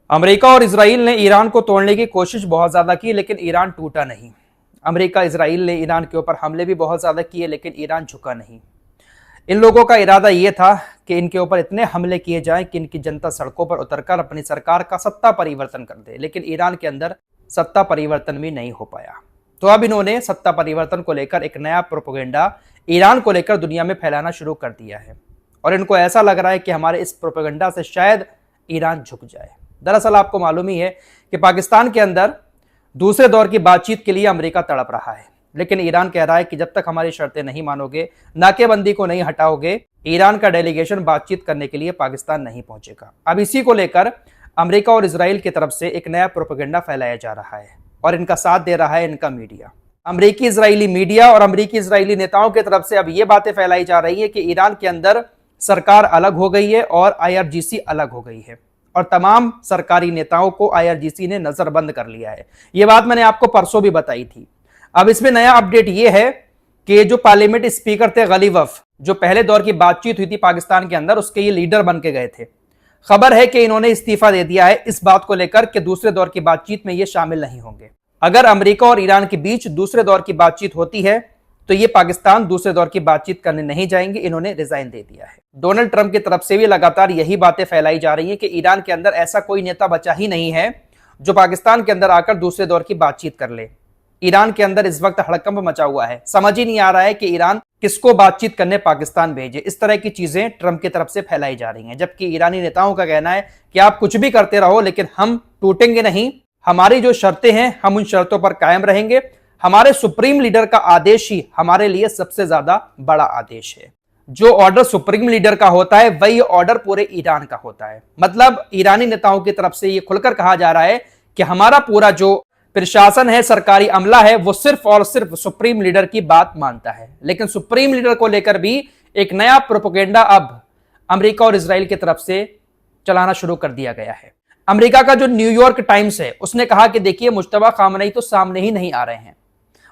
America और Israel ने Iran को तोड़ने की कोशिश बहुत ज्यादा की, लेकिन ईरान टूटा नहीं। अमेरिका इजराइल ने ईरान के ऊपर हमले भी बहुत ज्यादा किए, लेकिन ईरान झुका नहीं। इन लोगों का इरादा यह था कि इनके ऊपर इतने हमले किए जाएं कि इनकी जनता सड़कों पर उतरकर अपनी सरकार का सत्ता परिवर्तन कर दे, लेकिन ईरान के अंदर सत्ता परिवर्तन भी नहीं हो पाया। तो अब इन्होंने सत्ता परिवर्तन को लेकर एक नया प्रोपेगेंडा ईरान को लेकर दुनिया में फैलाना शुरू कर दिया है, और इनको ऐसा लग रहा है कि हमारे इस प्रोपेगेंडा से शायद ईरान झुक जाए। दरअसल आपको मालूम ही है कि पाकिस्तान के अंदर दूसरे दौर की बातचीत के लिए अमेरिका तड़प रहा है, लेकिन ईरान कह रहा है कि जब तक हमारी शर्तें नहीं मानोगे, नाकेबंदी को नहीं हटाओगे, ईरान का डेलीगेशन बातचीत करने के लिए पाकिस्तान नहीं पहुंचेगा। अब इसी को लेकर अमेरिका और इजराइल की तरफ से एक नया प्रोपेगेंडा फैलाया जा रहा है, और इनका साथ दे रहा है इनका मीडिया। अमेरिकी इजरायली मीडिया और अमेरिकी इजरायली नेताओं की तरफ से अब ये बातें फैलाई जा रही है कि ईरान के अंदर सरकार अलग हो गई है और IRGC अलग हो गई है, और तमाम सरकारी नेताओं को IRGC ने नजरबंद कर लिया है। यह बात मैंने आपको परसों भी बताई थी। अब इसमें नया अपडेट यह है कि जो पार्लियामेंट स्पीकर थे गलीवफ, जो पहले दौर की बातचीत हुई थी पाकिस्तान के अंदर, उसके ये लीडर बन के गए थे। खबर है कि इन्होंने इस्तीफा दे दिया है इस बात को लेकर कि दूसरे दौर की बातचीत में ये शामिल नहीं होंगे। अगर अमेरिका और ईरान के बीच दूसरे दौर की बातचीत होती है तो ये पाकिस्तान दूसरे दौर की बातचीत करने नहीं जाएंगे। इन्होंने रिजाइन दे दिया है। डोनाल्ड ट्रंप की तरफ से भी लगातार यही बातें फैलाई जा रही हैं कि ईरान के अंदर ऐसा कोई नेता बचा ही नहीं है जो पाकिस्तान के अंदर आकर दूसरे दौर की बातचीत कर ले। ईरान के अंदर इस वक्त हड़कंप मचा हुआ है। समझ ही नहीं आ रहा है कि ईरान किसको बातचीत करने पाकिस्तान भेजे। इस तरह की चीजें ट्रंप की तरफ से फैलाई जा रही हैं, जबकि ईरानी नेताओं का कहना है कि आप कुछ भी करते रहो, लेकिन हम टूटेंगे नहीं। हमारी जो शर्तें हैं हम उन शर्तों पर कायम रहेंगे। हमारे सुप्रीम लीडर का आदेश ही हमारे लिए सबसे ज्यादा बड़ा आदेश है। जो ऑर्डर सुप्रीम लीडर का होता है वही ऑर्डर पूरे ईरान का होता है। मतलब ईरानी नेताओं की तरफ से यह खुलकर कहा जा रहा है कि हमारा पूरा जो प्रशासन है, सरकारी अमला है, वो सिर्फ और सिर्फ सुप्रीम लीडर की बात मानता है। लेकिन सुप्रीम लीडर को लेकर भी एक नया प्रोपेगेंडा अब अमेरिका और इजराइल की तरफ से चलाना शुरू कर दिया गया है। अमेरिका का जो न्यूयॉर्क टाइम्स है उसने कहा कि देखिए, मुश्तबा खामनेई तो सामने ही नहीं आ रहे हैं।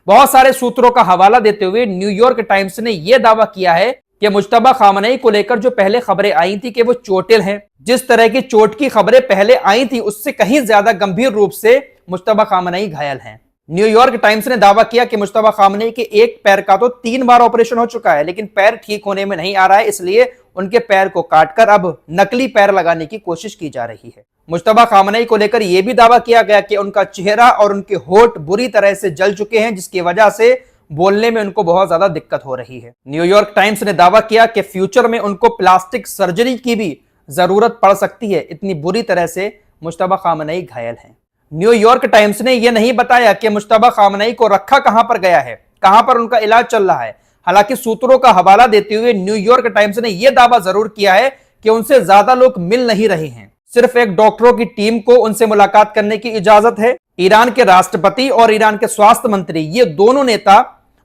बहुत सारे सूत्रों का हवाला देते हुए न्यूयॉर्क टाइम्स ने यह दावा किया है कि मुश्तबा खामनेई को लेकर जो पहले खबरें आई थी कि वो चोटिल हैं, जिस तरह की चोट की खबरें पहले आई थी उससे कहीं ज्यादा गंभीर रूप से मुश्तबा खामनेई घायल हैं। न्यूयॉर्क टाइम्स ने दावा किया कि मुश्तबा खामनेई के एक पैर का तो 3 बार ऑपरेशन हो चुका है, लेकिन पैर ठीक होने में नहीं आ रहा है, इसलिए उनके पैर को काटकर अब नकली पैर लगाने की कोशिश की जा रही है। मुश्तबा खामनेई को लेकर यह भी दावा किया गया कि उनका चेहरा और उनके होंठ बुरी तरह से जल चुके हैं, जिसकी वजह से बोलने में उनको बहुत ज्यादा दिक्कत हो रही है। न्यूयॉर्क टाइम्स ने दावा किया कि फ्यूचर में उनको प्लास्टिक सर्जरी की भी जरूरत पड़ सकती है, इतनी बुरी तरह से मुश्तबा खामनेई घायल हैं। न्यूयॉर्क टाइम्स ने यह नहीं बताया कि मुश्तबा खामनेई को रखा कहां पर गया है, कहां पर उनका इलाज चल रहा है। हालांकि सूत्रों का हवाला देते हुए न्यूयॉर्क टाइम्स ने यह दावा जरूर किया है कि उनसे ज्यादा लोग मिल नहीं रहे हैं। सिर्फ एक डॉक्टरों की टीम को उनसे मुलाकात करने की इजाजत है। ईरान के राष्ट्रपति और ईरान के स्वास्थ्य मंत्री, ये दोनों नेता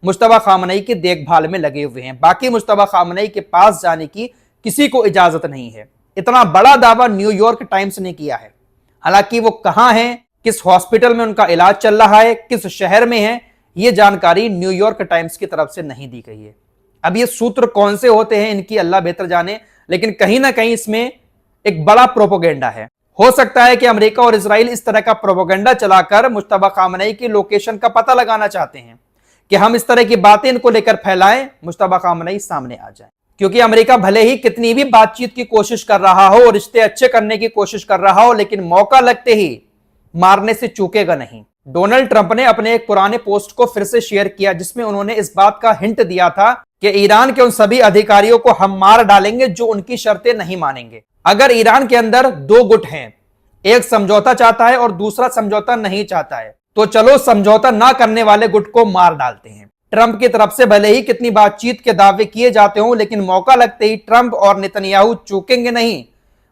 मुश्तबा खामनेई की देखभाल में लगे हुए हैं। बाकी मुश्तबा खामनेई के पास जाने की किसी को इजाजत नहीं है। इतना बड़ा दावा न्यूयॉर्क टाइम्स ने किया है। हालांकि वो कहां हैं, किस हॉस्पिटल में उनका इलाज चल रहा है, किस शहर में है, यह जानकारी न्यूयॉर्क टाइम्स की तरफ से नहीं दी गई है। अब ये सूत्र कौन से होते हैं इनकी अल्लाह बेहतर जाने, लेकिन कहीं ना कहीं इसमें एक बड़ा प्रोपेगेंडा है। हो सकता है कि अमेरिका और इजराइल इस तरह का प्रोपेगेंडा चलाकर मुश्तबा खामनेई की लोकेशन का पता लगाना चाहते हैं कि हम इस तरह की बातें इनको लेकर फैलाएं, मुश्तबा खामनेई सामने आ जाए। क्योंकि अमेरिका भले ही कितनी भी बातचीत की कोशिश कर रहा हो, रिश्ते अच्छे करने की कोशिश कर रहा हो, लेकिन मौका लगते ही मारने से चूकेगा नहीं। डोनाल्ड ट्रंप ने अपने एक पुराने पोस्ट को फिर से शेयर किया, जिसमें उन्होंने इस बात का हिंट दिया था कि ईरान के उन सभी अधिकारियों को हम मार डालेंगे जो उनकी शर्तें नहीं मानेंगे। अगर ईरान के अंदर 2 गुट हैं, एक समझौता चाहता है और दूसरा समझौता नहीं चाहता है, तो चलो समझौता ना करने वाले गुट को मार डालते हैं। ट्रंप की तरफ से भले ही कितनी बातचीत के दावे किए जाते हों, लेकिन मौका लगते ही ट्रंप और नेतन्याहू चूकेंगे नहीं।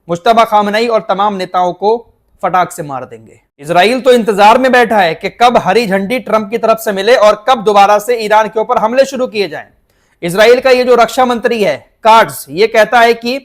मुश्तबा खामनेई और तमाम नेताओं को फटाक से मार देंगे। इजराइल तो इंतजार में बैठा है कि कब हरी झंडी ट्रंप की तरफ से मिले और कब दोबारा से ईरान के ऊपर हमले शुरू किए जाएं। इजराइल का ये जो रक्षा मंत्री है कार्ड्स, ये कहता है कि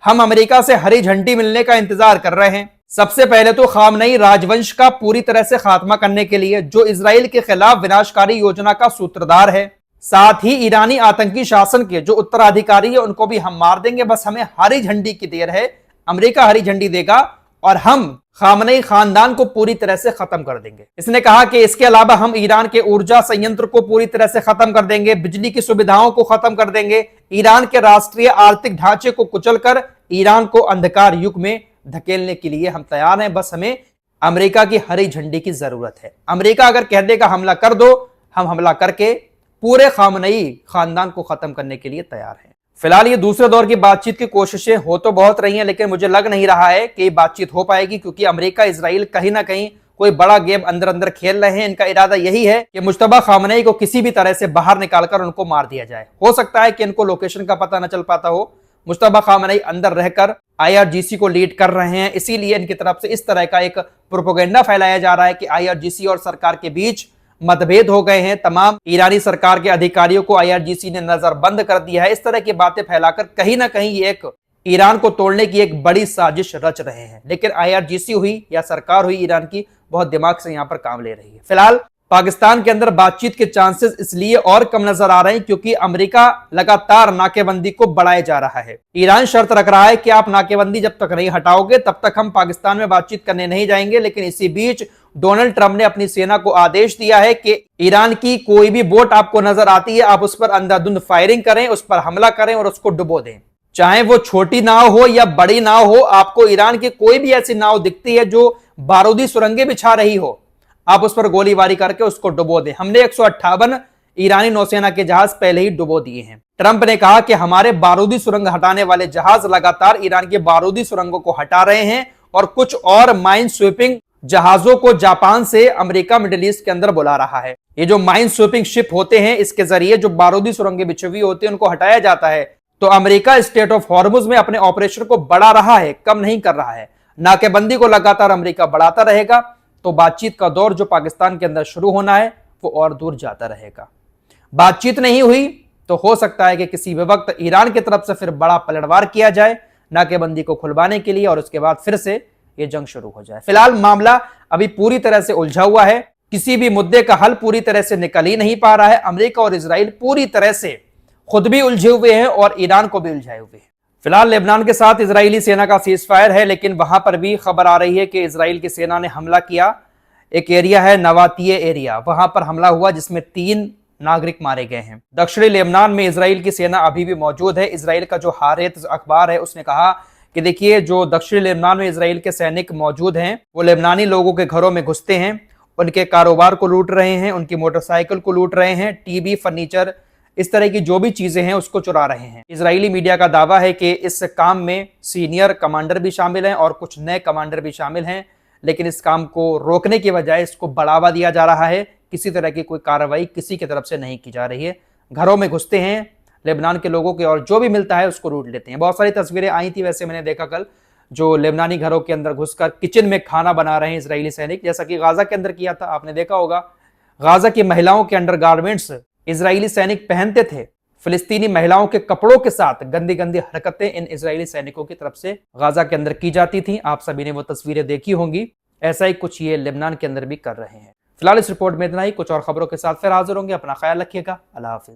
हम अमेरिका से हरी झंडी मिलने का इंतजार कर रहे हैं। सबसे पहले तो खामनेई राजवंश का पूरी तरह से खात्मा करने के लिए, जो इजराइल के खिलाफ विनाशकारी योजना का सूत्रधार है, साथ ही ईरानी आतंकी शासन के जो उत्तराधिकारी है उनको भी हम मार देंगे। बस हमें हरी झंडी की देर है। अमेरिका हरी झंडी देगा और हम खामनेई खानदान को पूरी तरह से खत्म कर देंगे। इसने कहा कि इसके अलावा हम ईरान के ऊर्जा संयंत्र को पूरी तरह से खत्म कर देंगे, बिजली की सुविधाओं को खत्म कर देंगे, ईरान के राष्ट्रीय आर्थिक ढांचे को कुचलकर ईरान को अंधकार युग में धकेलने के लिए हम तैयार हैं। बस हमें अमेरिका की हरी झंडी की जरूरत है। अमेरिका अगर कह देगा हमला कर दो, हम हमला करके पूरे खामनेई खानदान को खत्म करने के लिए तैयार हैं। फिलहाल ये दूसरे दौर की बातचीत की कोशिशें हो तो बहुत रही हैं, लेकिन मुझे लग नहीं रहा है कि बातचीत हो पाएगी, क्योंकि अमेरिका इजराइल कहीं ना कहीं कोई बड़ा गेम अंदर अंदर खेल रहे हैं। इनका इरादा यही है कि मुश्तबा खामनेई को किसी भी तरह से बाहर निकालकर उनको मार दिया जाए। हो सकता है कि इनको लोकेशन का पता न चल पाता हो। मुश्तबा खामनेई अंदर रहकर IRGC को लीड कर रहे हैं, इसीलिए इनकी तरफ से इस तरह का एक प्रोपेगेंडा फैलाया जा रहा है कि IRGC और सरकार के बीच मतभेद हो गए हैं। तमाम ईरानी सरकार के अधिकारियों को IRGC ने नजरबंद कर दिया है। इस तरह की बातें फैलाकर कहीं ना कहीं ये एक ईरान को तोड़ने की एक बड़ी साजिश रच रहे हैं। लेकिन IRGC हुई या सरकार हुई ईरान की, बहुत दिमाग से यहां पर काम ले रही है। फिलहाल पाकिस्तान के अंदर बातचीत के चांसेस इसलिए और कम नजर आ रहे हैं क्योंकि अमेरिका लगातार नाकेबंदी को बढ़ाए जा रहा है। ईरान शर्त रख रहा है कि आप नाकेबंदी जब तक नहीं हटाओगे तब तक हम पाकिस्तान में बातचीत करने नहीं जाएंगे। लेकिन इसी बीच डोनाल्ड ट्रंप ने अपनी सेना को आदेश दिया है कि ईरान की कोई भी बोट आपको नजर आती है, आप उस पर अंधाधुंध फायरिंग करें, उस पर हमला करें और उसको डुबो दें। चाहे वो छोटी नाव हो या बड़ी नाव हो, आपको ईरान की कोई भी ऐसी नाव दिखती है जो बारूदी सुरंगें बिछा रही हो, आप उस पर गोलीबारी करके उसको डुबो दें। हमने 158 ईरानी नौसेना के जहाज पहले ही डुबो दिए हैं। ट्रंप ने कहा कि हमारे बारूदी सुरंग हटाने वाले जहाज लगातार ईरान के बारूदी सुरंगों को हटा रहे हैं और कुछ और माइन स्वीपिंग जहाजों को जापान से अमेरिका मिडिल ईस्ट के अंदर बुला रहा है। ये जो माइन स्वीपिंग शिप होते हैं, इसके जरिए जो बारूदी सुरंगें बिछी हुई होती है उनको हटाया जाता है। तो अमेरिका स्टेट ऑफ हॉर्मुज में अपने ऑपरेशन को बढ़ा रहा है, कम नहीं कर रहा है। नाकेबंदी को लगातार अमेरिका बढ़ाता रहेगा तो बातचीत का दौर जो पाकिस्तान के अंदर शुरू होना है वो और दूर जाता रहेगा। बातचीत नहीं हुई तो हो सकता है कि किसी भी वक्त ईरान की तरफ से फिर बड़ा पलटवार किया जाए नाकेबंदी को खुलवाने के लिए और उसके बाद फिर से ये जंग शुरू हो जाए। फिलहाल मामला अभी पूरी तरह से उलझा हुआ है, किसी भी मुद्दे का हल पूरी तरह से निकल ही नहीं पा रहा है। अमेरिका और इजराइल पूरी तरह से खुद भी उलझे हुए हैं और ईरान को भी उलझाए हुए हैं। फिलहाल लेबनान के साथ इजरायली सेना का सीज फायर है, लेकिन वहां पर भी खबर आ रही है कि इजराइल की सेना ने हमला किया। एक एरिया है नवातिये एरिया, वहां पर हमला हुआ जिसमें 3 नागरिक मारे गए हैं। दक्षिणी लेबनान में इजराइल की सेना अभी भी मौजूद है। इजराइल का जो हारेत अखबार है उसने कहा कि देखिए, जो दक्षिणी लेबनान में इजराइल के सैनिक मौजूद हैं वो लेबनानी लोगों के घरों में घुसते हैं, उनके कारोबार को लूट रहे हैं, उनकी मोटरसाइकिल को लूट रहे हैं, टीवी, फर्नीचर, इस तरह की जो भी चीजें हैं उसको चुरा रहे हैं। इजरायली मीडिया का दावा है कि इस काम में सीनियर कमांडर भी शामिल हैं और कुछ नए कमांडर भी शामिल हैं, लेकिन इस काम को रोकने के बजाय इसको बढ़ावा दिया जा रहा है। किसी तरह की कोई कार्रवाई किसी की तरफ से नहीं की जा रही है। घरों में घुसते हैं लेबनान के लोगों के और जो भी मिलता है उसको लूट लेते हैं। बहुत सारी तस्वीरें आई थी, वैसे मैंने देखा कल, जो लेबनानी घरों के अंदर घुसकर किचन में खाना बना रहे हैं इजरायली सैनिक, जैसा कि गाजा के अंदर किया था। आपने देखा होगा गाजा की महिलाओं के अंडरगारमेंट्स इजरायली सैनिक पहनते थे। फिलिस्तीनी महिलाओं के कपड़ों के साथ गंदी गंदी हरकतें इन इजरायली सैनिकों की तरफ से गाजा के अंदर की जाती थी। आप सभी ने वो तस्वीरें देखी होंगी। ऐसा ही कुछ ये लेबनान के अंदर भी कर रहे हैं। फिलहाल इस रिपोर्ट में इतना ही। कुछ और खबरों के साथ फिर हाजिर होंगे। अपना ख्याल रखिएगा। अल्लाह हाफिज।